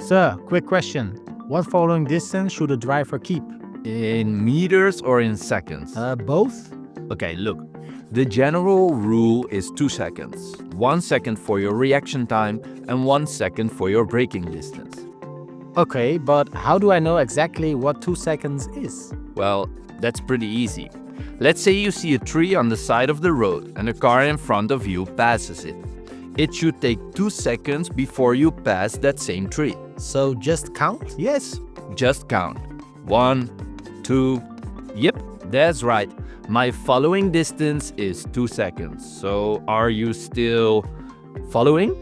Sir, quick question. What following distance should a driver keep? In meters or in seconds? Both? Okay, look. The general rule is 2 seconds. 1 second for your reaction time and 1 second for your braking distance. Okay, but how do I know exactly what 2 seconds is? Well, that's pretty easy. Let's say you see a tree on the side of the road and a car in front of you passes it. It should take 2 seconds before you pass that same tree. So just count? Yes, just count. 1, 2, yep, that's right. My following distance is 2 seconds. So are you still following?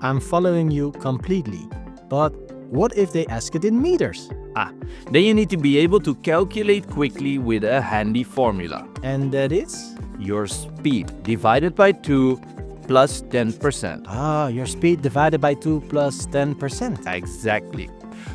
I'm following you completely. But what if they ask it in meters? Then you need to be able to calculate quickly with a handy formula. And that is? Your speed divided by 2 plus 10%. Your speed divided by 2 plus 10%. Exactly.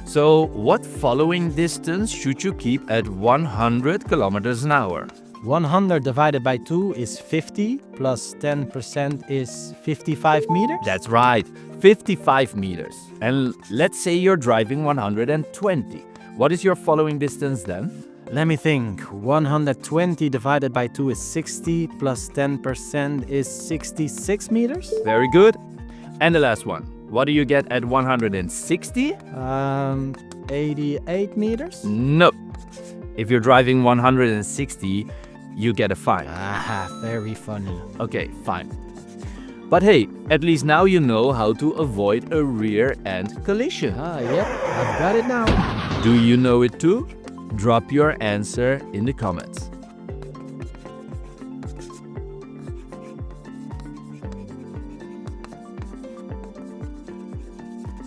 So what following distance should you keep at 100 kilometers an hour? 100 divided by 2 is 50, plus 10% is 55 meters? That's right, 55 meters. And let's say you're driving 120. What is your following distance then? Let me think. 120 divided by 2 is 60, plus 10% is 66 meters? Very good. And the last one. What do you get at 160? 88 meters? No. If you're driving 160, you get a fine. Very funny. Okay, fine. But hey, at least now you know how to avoid a rear-end collision. Yep, I've got it now. Do you know it too? Drop your answer in the comments.